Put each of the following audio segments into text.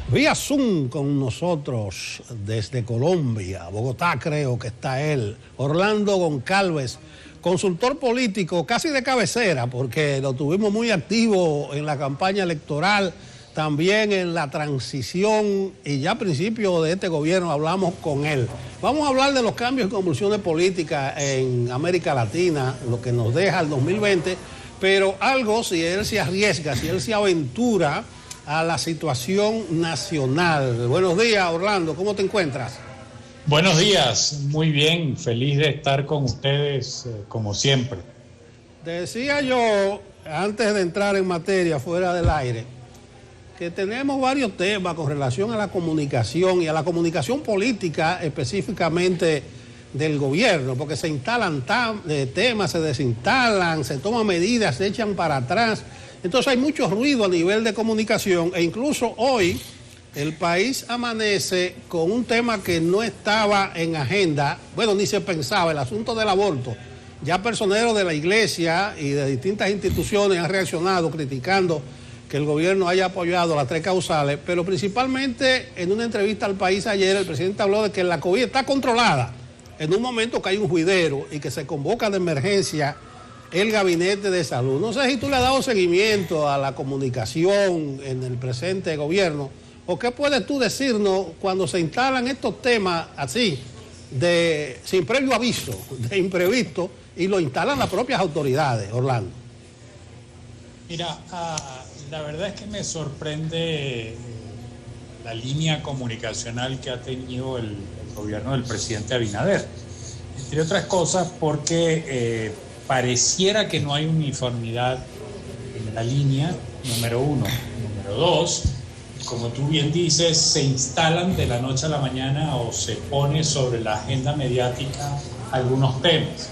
Vía Zoom con nosotros desde Colombia, Bogotá creo que está él, Orlando Goncalves, consultor político casi de cabecera, porque lo tuvimos muy activo en la campaña electoral, también en la transición y ya a principio de este gobierno hablamos con él. Vamos a hablar de los cambios y convulsiones políticas en América Latina, lo que nos deja el 2020, pero algo si él se arriesga, si él se aventura a la situación nacional. Buenos días, Orlando, ¿cómo te encuentras? Buenos días, muy bien, feliz de estar con ustedes como siempre. Decía yo, antes de entrar en materia, fuera del aire, que tenemos varios temas con relación a la comunicación y a la comunicación política específicamente del gobierno, porque se instalan temas, se desinstalan, se toman medidas, se echan para atrás. Entonces hay mucho ruido a nivel de comunicación e incluso hoy el país amanece con un tema que no estaba en agenda, bueno, ni se pensaba, el asunto del aborto. Ya personeros de la iglesia y de distintas instituciones han reaccionado criticando que el gobierno haya apoyado las 3 causales, pero principalmente en una entrevista al país ayer el presidente habló de que la COVID está controlada en un momento que hay un juidero y que se convoca de emergencia el gabinete de salud. No sé si tú le has dado seguimiento a la comunicación en el presente gobierno, o qué puedes tú decirnos cuando se instalan estos temas así, sin previo aviso, de imprevisto, y lo instalan las propias autoridades, Orlando. Mira, la verdad es que me sorprende la línea comunicacional que ha tenido el gobierno del presidente Abinader, entre otras cosas porque pareciera que no hay uniformidad en la línea, número uno. Número dos, como tú bien dices, se instalan de la noche a la mañana o se pone sobre la agenda mediática algunos temas.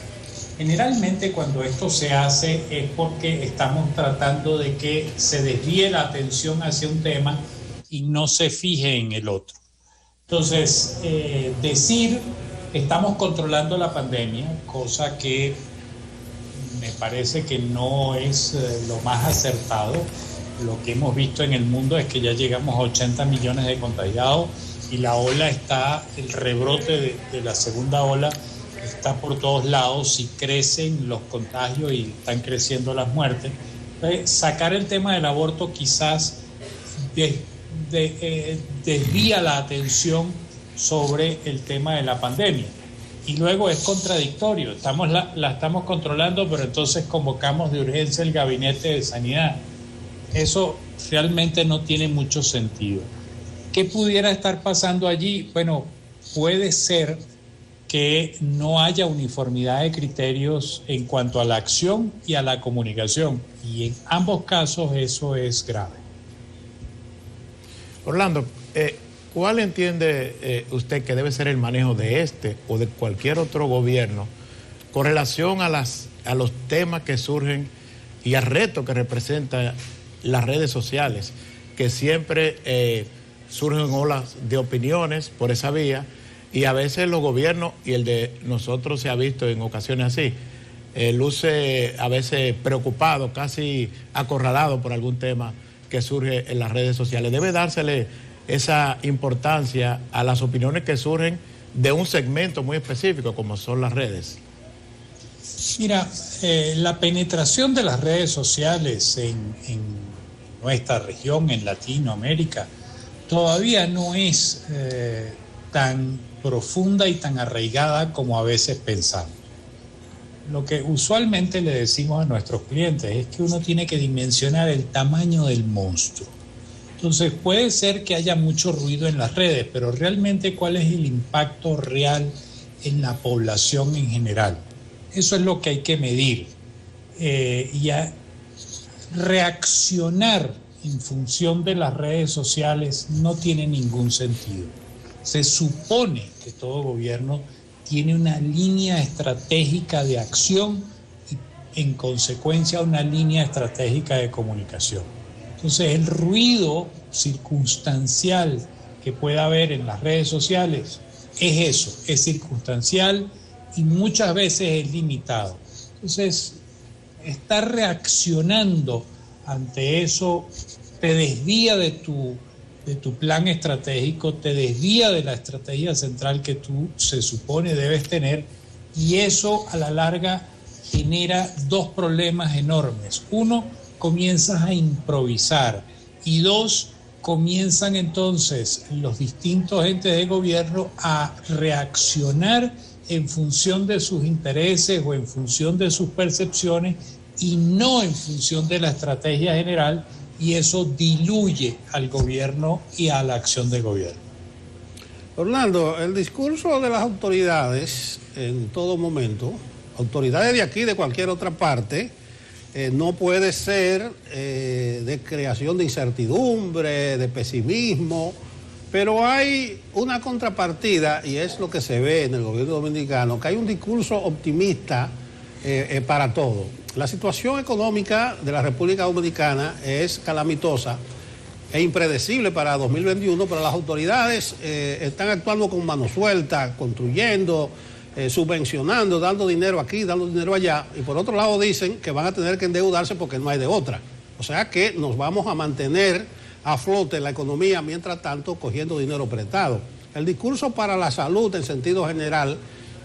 Generalmente cuando esto se hace es porque estamos tratando de que se desvíe la atención hacia un tema y no se fije en el otro. Entonces, decir estamos controlando la pandemia, cosa que me parece que no es lo más acertado. Lo que hemos visto en el mundo es que ya llegamos a 80 millones de contagiados y la ola está, el rebrote de la segunda ola está por todos lados y crecen los contagios y están creciendo las muertes. Entonces, sacar el tema del aborto quizás desvía la atención sobre el tema de la pandemia. Y luego es contradictorio, la estamos controlando, pero entonces convocamos de urgencia el gabinete de sanidad. Eso realmente no tiene mucho sentido. ¿Qué pudiera estar pasando allí? Bueno, puede ser que no haya uniformidad de criterios en cuanto a la acción y a la comunicación, y en ambos casos eso es grave. Orlando, ¿cuál entiende usted que debe ser el manejo de este o de cualquier otro gobierno con relación a los temas que surgen y al reto que representan las redes sociales, que siempre surgen olas de opiniones por esa vía, y a veces los gobiernos, y el de nosotros se ha visto en ocasiones así, luce a veces preocupado, casi acorralado por algún tema que surge en las redes sociales? Debe dársele esa importancia a las opiniones que surgen de un segmento muy específico como son las redes. Mira, la penetración de las redes sociales en nuestra región, en Latinoamérica, todavía no es tan profunda y tan arraigada como a veces pensamos. Lo que usualmente le decimos a nuestros clientes es que uno tiene que dimensionar el tamaño del monstruo. Entonces puede ser que haya mucho ruido en las redes, pero realmente ¿cuál es el impacto real en la población en general? Eso es lo que hay que medir. Y a reaccionar en función de las redes sociales no tiene ningún sentido. Se supone que todo gobierno tiene una línea estratégica de acción y en consecuencia una línea estratégica de comunicación. Entonces el ruido circunstancial que pueda haber en las redes sociales es eso, es circunstancial y muchas veces es limitado. Entonces, estar reaccionando ante eso te desvía de tu de tu plan estratégico, te desvía de la estrategia central que tú se supone debes tener, y eso a la larga genera dos problemas enormes. Uno, comienzas a improvisar, y dos, comienzan entonces los distintos entes de gobierno a reaccionar en función de sus intereses o en función de sus percepciones y no en función de la estrategia general, y eso diluye al gobierno y a la acción de gobierno. Orlando, el discurso de las autoridades en todo momento, autoridades de aquí, de cualquier otra parte, no puede ser de creación de incertidumbre, de pesimismo, pero hay una contrapartida, y es lo que se ve en el gobierno dominicano, que hay un discurso optimista para todo. La situación económica de la República Dominicana es calamitosa e impredecible para 2021, pero las autoridades están actuando con mano suelta, construyendo, subvencionando, dando dinero aquí, dando dinero allá, y por otro lado dicen que van a tener que endeudarse porque no hay de otra. O sea que nos vamos a mantener a flote la economía, mientras tanto cogiendo dinero prestado. El discurso para la salud en sentido general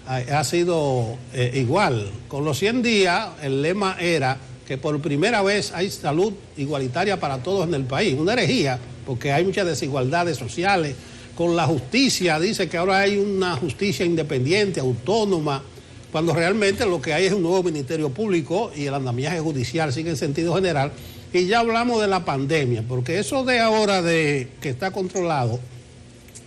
ha sido igual. Con los 100 días el lema era que por primera vez hay salud igualitaria para todos en el país. Una herejía, porque hay muchas desigualdades sociales. Con la justicia, dice que ahora hay una justicia independiente, autónoma, cuando realmente lo que hay es un nuevo Ministerio Público y el andamiaje judicial sigue en sentido general. Y ya hablamos de la pandemia, porque eso de ahora de que está controlado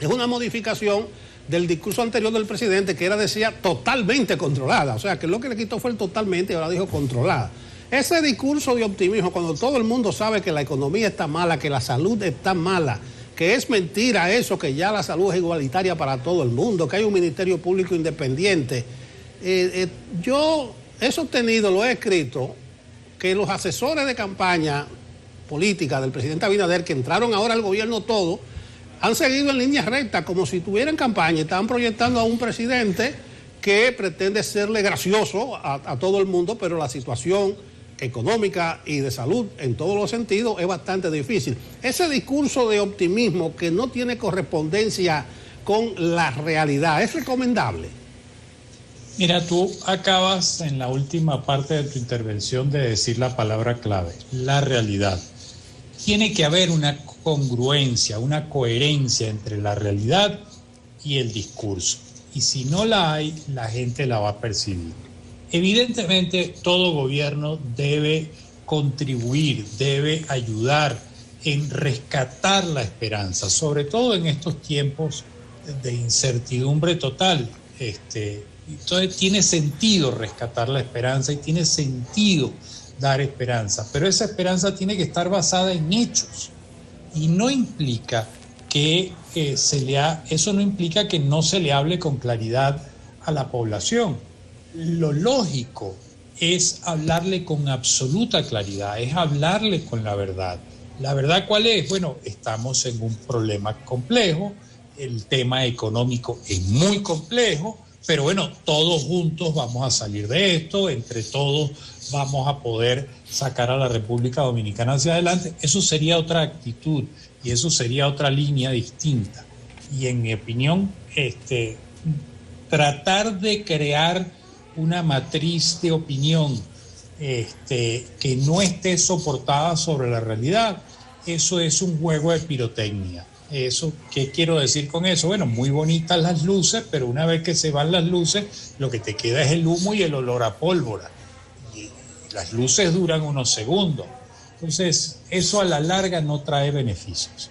es una modificación del discurso anterior del presidente, que decía totalmente controlada. O sea, que lo que le quitó fue el totalmente y ahora dijo controlada. Ese discurso de optimismo, cuando todo el mundo sabe que la economía está mala, que la salud está mala, que es mentira eso, que ya la salud es igualitaria para todo el mundo, que hay un Ministerio Público independiente. Yo he sostenido, lo he escrito, que los asesores de campaña política del presidente Abinader, que entraron ahora al gobierno todo, han seguido en línea recta, como si tuvieran campaña, estaban proyectando a un presidente que pretende serle gracioso a todo el mundo, pero la situación económica y de salud en todos los sentidos es bastante difícil. Ese discurso de optimismo que no tiene correspondencia con la realidad, ¿es recomendable? Mira, tú acabas en la última parte de tu intervención de decir la palabra clave, la realidad. Tiene que haber una congruencia, una coherencia entre la realidad y el discurso. Y si no la hay, la gente la va a percibir. Evidentemente, todo gobierno debe contribuir, debe ayudar en rescatar la esperanza, sobre todo en estos tiempos de incertidumbre total. Entonces tiene sentido rescatar la esperanza y tiene sentido dar esperanza, pero esa esperanza tiene que estar basada en hechos y no implica que eso no implica que no se le hable con claridad a la población. Lo lógico es hablarle con absoluta claridad, es hablarle con la verdad. ¿La verdad cuál es? Bueno, estamos en un problema complejo, el tema económico es muy complejo, pero bueno, todos juntos vamos a salir de esto, entre todos vamos a poder sacar a la República Dominicana hacia adelante. Eso sería otra actitud y eso sería otra línea distinta. Y en mi opinión, tratar de crear una matriz de opinión que no esté soportada sobre la realidad, eso es un juego de pirotecnia. Eso, ¿qué quiero decir con eso? Bueno, muy bonitas las luces, pero una vez que se van las luces, lo que te queda es el humo y el olor a pólvora. Y las luces duran unos segundos. Entonces, eso a la larga no trae beneficios.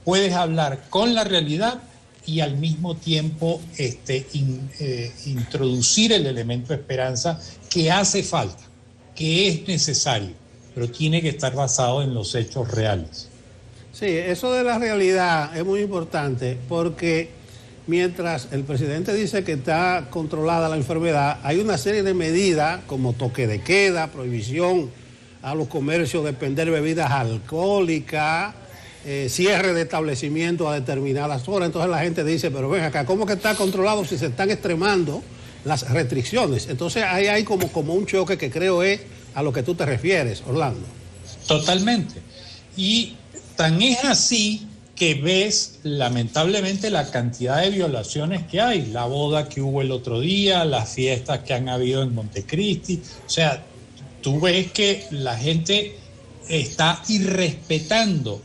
Puedes hablar con la realidad y al mismo tiempo introducir el elemento esperanza que hace falta, que es necesario, pero tiene que estar basado en los hechos reales. Sí, eso de la realidad es muy importante porque mientras el presidente dice que está controlada la enfermedad, hay una serie de medidas como toque de queda, prohibición a los comercios de vender bebidas alcohólicas, cierre de establecimientos a determinadas horas. Entonces la gente dice, pero ven acá, ¿cómo que está controlado si se están extremando las restricciones? Entonces ahí hay como un choque que creo es a lo que tú te refieres, Orlando. Totalmente. Y tan es así que ves lamentablemente la cantidad de violaciones que hay, la boda que hubo el otro día, las fiestas que han habido en Montecristi, o sea, tú ves que la gente está irrespetando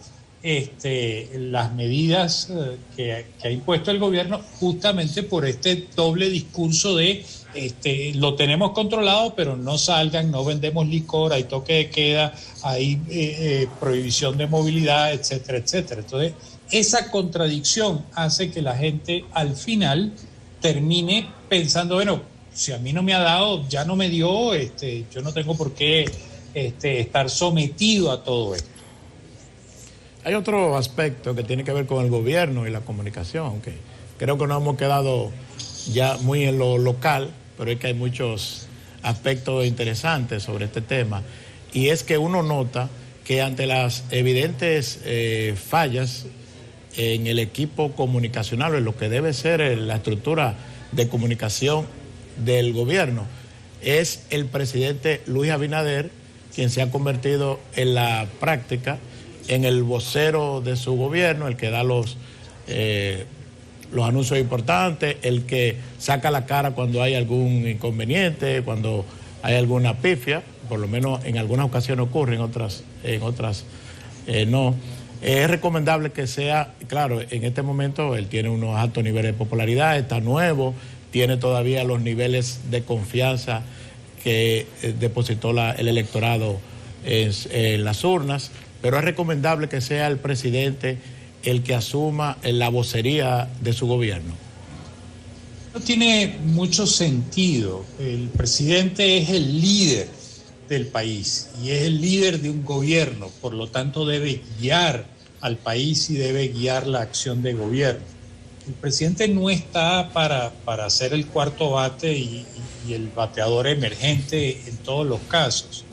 las medidas que ha impuesto el gobierno, justamente por este doble discurso de lo tenemos controlado, pero no salgan, no vendemos licor, hay toque de queda, hay prohibición de movilidad, etcétera, etcétera. Entonces, esa contradicción hace que la gente al final termine pensando, bueno, si a mí no me ha dado, ya no me dio, yo no tengo por qué estar sometido a todo esto. Hay otro aspecto que tiene que ver con el gobierno y la comunicación, aunque creo que nos hemos quedado ya muy en lo local, pero es que hay muchos aspectos interesantes sobre este tema, y es que uno nota que ante las evidentes fallas en el equipo comunicacional, en lo que debe ser la estructura de comunicación del gobierno, es el presidente Luis Abinader quien se ha convertido en la práctica en el vocero de su gobierno, el que da los anuncios importantes, el que saca la cara cuando hay algún inconveniente, cuando hay alguna pifia, por lo menos en algunas ocasiones ocurre, en otras no. Es recomendable que sea, claro, en este momento él tiene unos altos niveles de popularidad, está nuevo, tiene todavía los niveles de confianza que depositó el electorado en las urnas, pero es recomendable que sea el presidente el que asuma la vocería de su gobierno. No tiene mucho sentido. El presidente es el líder del país y es el líder de un gobierno, por lo tanto debe guiar al país y debe guiar la acción de gobierno. El presidente no está para ser el cuarto bate y el bateador emergente en todos los casos.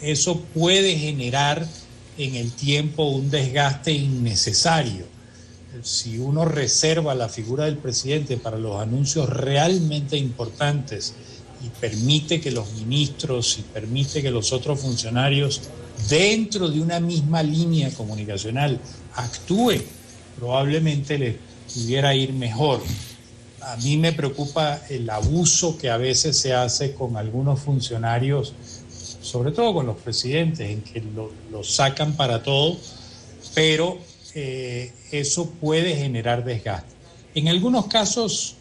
Eso puede generar en el tiempo un desgaste innecesario. Si uno reserva la figura del presidente para los anuncios realmente importantes y permite que los ministros y permite que los otros funcionarios dentro de una misma línea comunicacional actúen, probablemente les pudiera ir mejor. A mí me preocupa el abuso que a veces se hace con algunos funcionarios, sobre todo con los presidentes, en que lo sacan para todo, pero eso puede generar desgaste. En algunos casos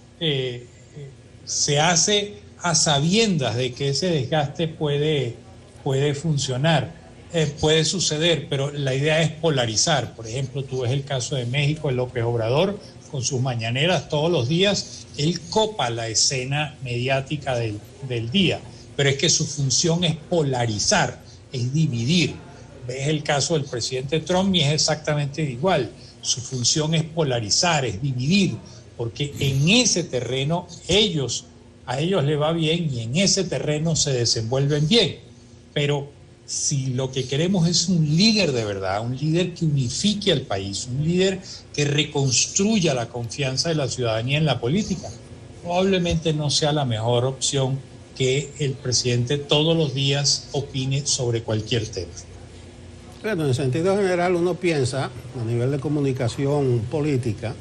se hace a sabiendas de que ese desgaste puede funcionar, puede suceder, pero la idea es polarizar. Por ejemplo, tú ves el caso de México, el López Obrador, con sus mañaneras todos los días, él copa la escena mediática del día, pero es que su función es polarizar, es dividir. Ves el caso del presidente Trump y es exactamente igual. Su función es polarizar, es dividir, porque en ese terreno a ellos les va bien y en ese terreno se desenvuelven bien. Pero si lo que queremos es un líder de verdad, un líder que unifique al país, un líder que reconstruya la confianza de la ciudadanía en la política, probablemente no sea la mejor opción que el presidente todos los días opine sobre cualquier tema. Bueno, en sentido general uno piensa, a nivel de comunicación política,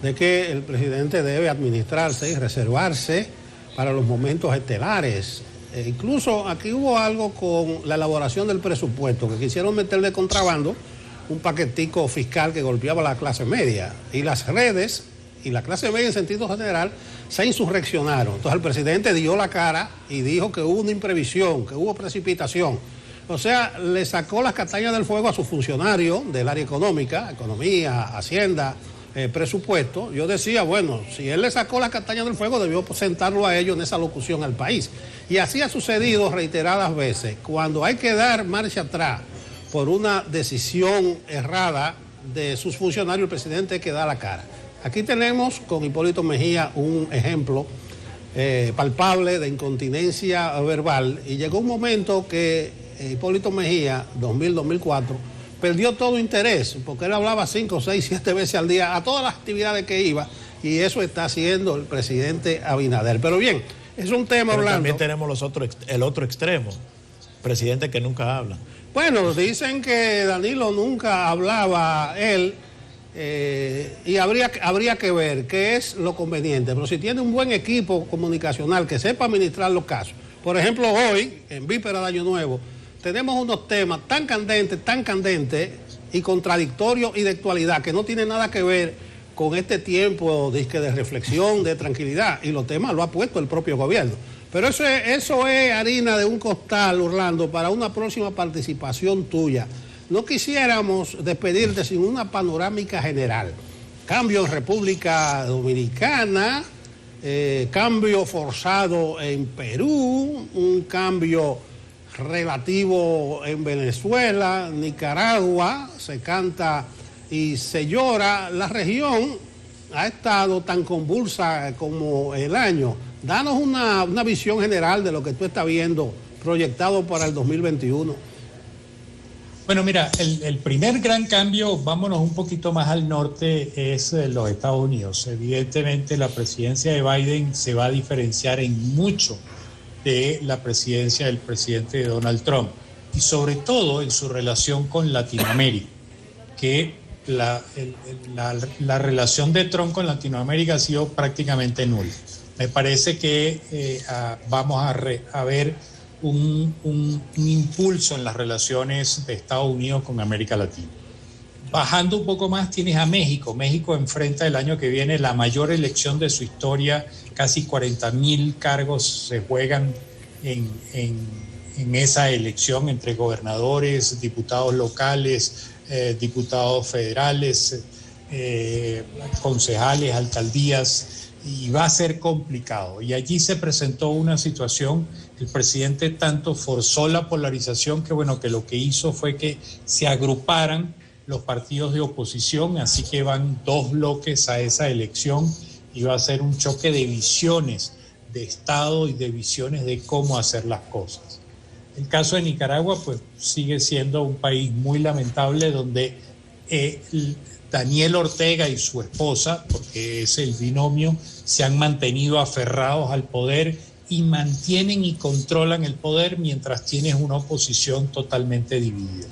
de que el presidente debe administrarse y reservarse para los momentos estelares. Incluso aquí hubo algo con la elaboración del presupuesto, que quisieron meter de contrabando un paquetico fiscal que golpeaba a la clase media. Y las redes y la clase media en sentido general se insurreccionaron. Entonces el presidente dio la cara y dijo que hubo una imprevisión, que hubo precipitación. O sea, le sacó las castañas del fuego a su funcionario del área económica, economía, hacienda, presupuesto. Yo decía, bueno, si él le sacó las castañas del fuego, debió sentarlo a ellos en esa locución al país. Y así ha sucedido reiteradas veces. Cuando hay que dar marcha atrás por una decisión errada de sus funcionarios, el presidente que da la cara. Aquí tenemos con Hipólito Mejía un ejemplo palpable de incontinencia verbal, y llegó un momento que Hipólito Mejía, 2000-2004, perdió todo interés, porque él hablaba 5, 6, 7 veces al día a todas las actividades que iba, y eso está haciendo el presidente Abinader. Pero bien, es un tema, pero Orlando. También tenemos el otro extremo, presidentes que nunca hablan. Bueno, dicen que Danilo nunca hablaba él y habría que ver qué es lo conveniente. Pero si tiene un buen equipo comunicacional que sepa administrar los casos. Por ejemplo, hoy, en víspera de Año Nuevo, tenemos unos temas tan candentes y contradictorios y de actualidad que no tienen nada que ver con este tiempo de reflexión, de tranquilidad. Y los temas lo ha puesto el propio gobierno. Pero eso es harina de un costal, Orlando, para una próxima participación tuya. No quisiéramos despedirte sin una panorámica general. Cambio en República Dominicana, cambio forzado en Perú, un cambio relativo en Venezuela, Nicaragua, se canta y se llora. La región ha estado tan convulsa como el año. Danos una visión general de lo que tú estás viendo proyectado para el 2021. Bueno, mira, el primer gran cambio, vámonos un poquito más al norte, es los Estados Unidos. Evidentemente la presidencia de Biden se va a diferenciar en mucho de la presidencia del presidente Donald Trump y sobre todo en su relación con Latinoamérica, que la relación de Trump con Latinoamérica ha sido prácticamente nula. Me parece que vamos a ver un impulso en las relaciones de Estados Unidos con América Latina. Bajando un poco más tienes a México. México enfrenta el año que viene la mayor elección de su historia, casi 40,000 cargos se juegan en esa elección entre gobernadores, diputados locales, diputados federales, concejales, alcaldías, y va a ser complicado. Y allí se presentó una situación, el presidente tanto forzó la polarización que lo que hizo fue que se agruparan los partidos de oposición, así que van dos bloques a esa elección y va a ser un choque de visiones de Estado y de visiones de cómo hacer las cosas. El caso de Nicaragua pues sigue siendo un país muy lamentable donde Daniel Ortega y su esposa, porque es el binomio, se han mantenido aferrados al poder y mantienen y controlan el poder mientras tienes una oposición totalmente dividida.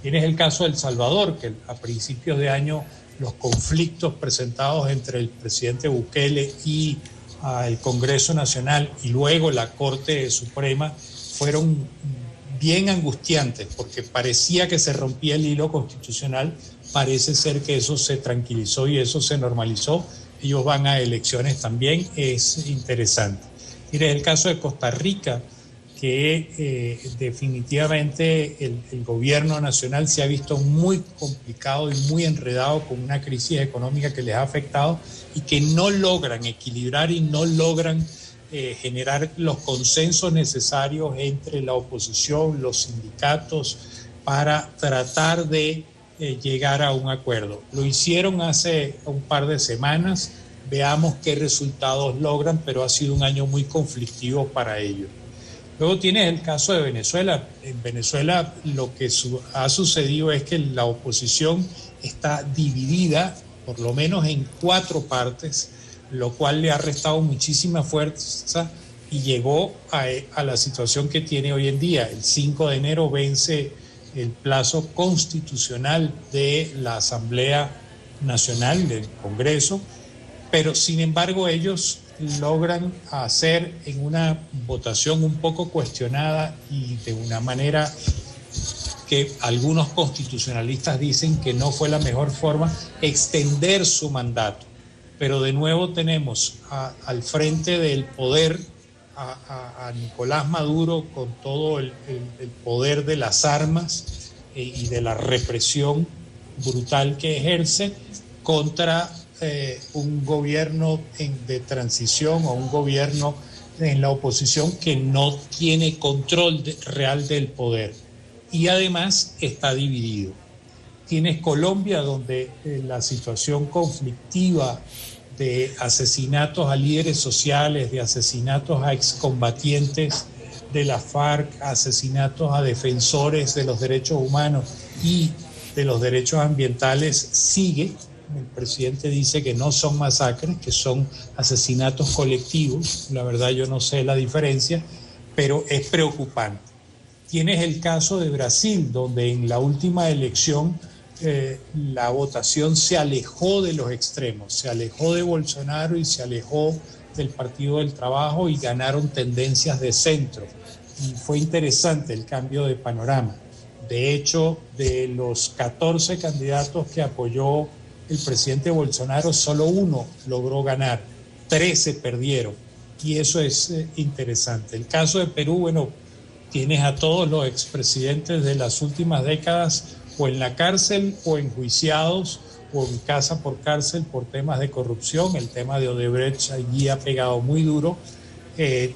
Tienes el caso de El Salvador, que a principios de año los conflictos presentados entre el presidente Bukele y el Congreso Nacional y luego la Corte Suprema fueron bien angustiantes porque parecía que se rompía el hilo constitucional. Parece ser que eso se tranquilizó y eso se normalizó. Ellos van a elecciones también, es interesante. Mire, el caso de Costa Rica, que definitivamente el gobierno nacional se ha visto muy complicado y muy enredado con una crisis económica que les ha afectado y que no logran equilibrar y no logran generar los consensos necesarios entre la oposición, los sindicatos, para tratar de llegar a un acuerdo. Lo hicieron hace un par de semanas, veamos qué resultados logran, pero ha sido un año muy conflictivo para ellos. Luego tienes el caso de Venezuela. En Venezuela lo que ha sucedido es que la oposición está dividida, por lo menos en 4 partes, lo cual le ha restado muchísima fuerza y llegó a la situación que tiene hoy en día. El 5 de enero vence el plazo constitucional de la Asamblea Nacional, del Congreso, pero sin embargo ellos logran hacer en una votación un poco cuestionada y de una manera que algunos constitucionalistas dicen que no fue la mejor forma, extender su mandato. Pero de nuevo tenemos al frente del poder a Nicolás Maduro con todo el poder de las armas y de la represión brutal que ejerce contra un gobierno de transición o un gobierno en la oposición que no tiene control real del poder y además está dividido. Tienes Colombia, donde la situación conflictiva de asesinatos a líderes sociales, de asesinatos a excombatientes de la FARC, asesinatos a defensores de los derechos humanos y de los derechos ambientales sigue. El presidente dice que no son masacres, que son asesinatos colectivos. La verdad yo no sé la diferencia, pero es preocupante. Tienes el caso de Brasil, donde en la última elección la votación se alejó de los extremos, se alejó de Bolsonaro y se alejó del Partido del Trabajo y ganaron tendencias de centro. Y fue interesante el cambio de panorama. De hecho, de los 14 candidatos que apoyó el presidente Bolsonaro, solo uno logró ganar, 13 perdieron. Y eso es interesante. El caso de Perú, bueno, tienes a todos los expresidentes de las últimas décadas o en la cárcel o enjuiciados o en casa por cárcel por temas de corrupción. El tema de Odebrecht allí ha pegado muy duro.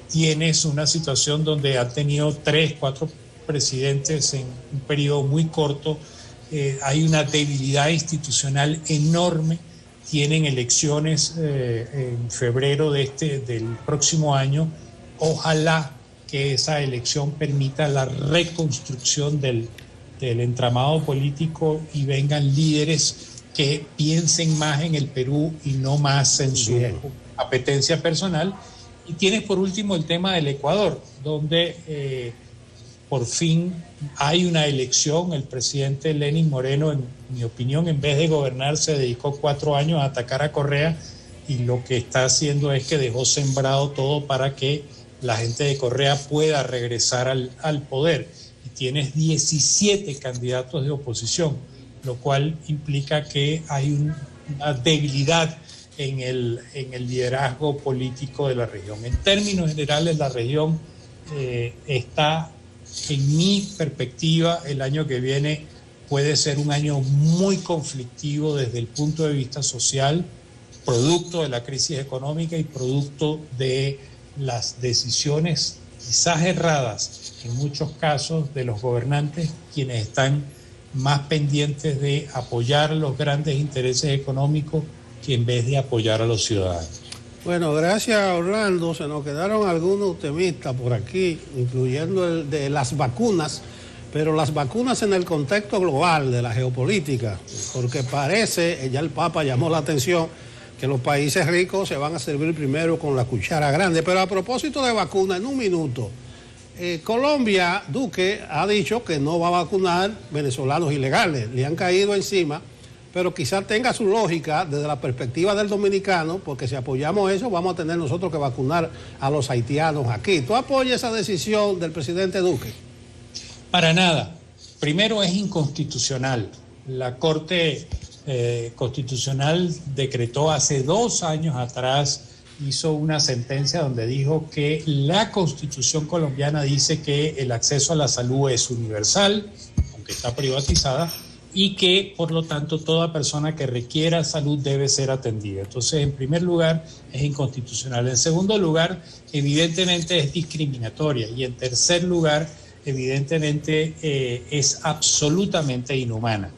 Tienes una situación donde han tenido 3, 4 presidentes en un periodo muy corto. Hay una debilidad institucional enorme. Tienen elecciones en febrero del próximo año. Ojalá que esa elección permita la reconstrucción del entramado político y vengan líderes que piensen más en el Perú y no más en su apetencia personal. Y tienes por último el tema del Ecuador, donde por fin hay una elección. El presidente Lenín Moreno, en mi opinión, en vez de gobernar, se dedicó 4 años a atacar a Correa y lo que está haciendo es que dejó sembrado todo para que la gente de Correa pueda regresar al poder. Y tienes 17 candidatos de oposición, lo cual implica que hay una debilidad en el liderazgo político de la región. En términos generales, la región está, en mi perspectiva, el año que viene puede ser un año muy conflictivo desde el punto de vista social, producto de la crisis económica y producto de las decisiones quizás erradas en muchos casos de los gobernantes, quienes están más pendientes de apoyar los grandes intereses económicos que en vez de apoyar a los ciudadanos. Bueno, gracias Orlando. Se nos quedaron algunos temistas por aquí, incluyendo el de las vacunas, pero las vacunas en el contexto global de la geopolítica, porque parece, ya el Papa llamó la atención, que los países ricos se van a servir primero con la cuchara grande. Pero a propósito de vacunas, en un minuto, Colombia, Duque ha dicho que no va a vacunar venezolanos ilegales, le han caído encima, pero quizás tenga su lógica desde la perspectiva del dominicano, porque si apoyamos eso vamos a tener nosotros que vacunar a los haitianos aquí. ¿Tú apoyas esa decisión del presidente Duque? Para nada. Primero, es inconstitucional. La Corte Constitucional decretó hace 2 años atrás, hizo una sentencia donde dijo que la Constitución colombiana dice que el acceso a la salud es universal, aunque está privatizada, y que, por lo tanto, toda persona que requiera salud debe ser atendida. Entonces, en primer lugar, es inconstitucional. En segundo lugar, evidentemente es discriminatoria. Y en tercer lugar, evidentemente es absolutamente inhumana.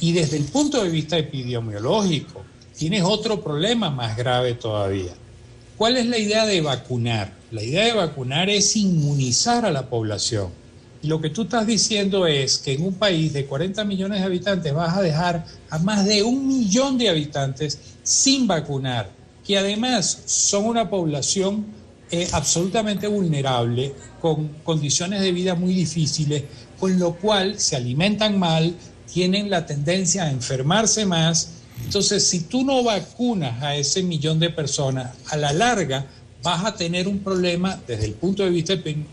Y desde el punto de vista epidemiológico, tienes otro problema más grave todavía. ¿Cuál es la idea de vacunar? La idea de vacunar es inmunizar a la población. Y lo que tú estás diciendo es que en un país de 40 millones de habitantes vas a dejar a más de 1 millón de habitantes sin vacunar, que además son una población absolutamente vulnerable, con condiciones de vida muy difíciles, con lo cual se alimentan mal, tienen la tendencia a enfermarse más. Entonces, si tú no vacunas a ese 1 millón de personas, a la larga vas a tener un problema desde el punto de vista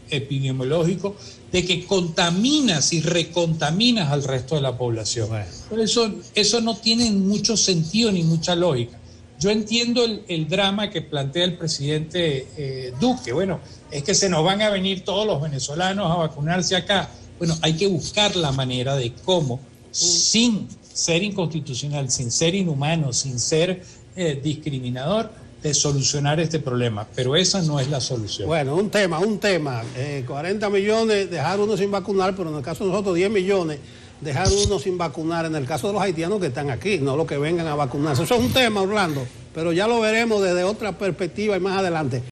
epidemiológico de que contaminas y recontaminas al resto de la población. Bueno. Por eso no tiene mucho sentido ni mucha lógica. Yo entiendo el drama que plantea el presidente Duque. Bueno, es que se nos van a venir todos los venezolanos a vacunarse acá. Bueno, hay que buscar la manera de cómo, sin ser inconstitucional, sin ser inhumano, sin ser discriminador, de solucionar este problema, pero esa no es la solución. Bueno, un tema, 40 millones, dejar uno sin vacunar, pero en el caso de nosotros 10 millones, dejar uno sin vacunar, en el caso de los haitianos que están aquí, no los que vengan a vacunarse. Eso es un tema, Orlando, pero ya lo veremos desde otra perspectiva y más adelante.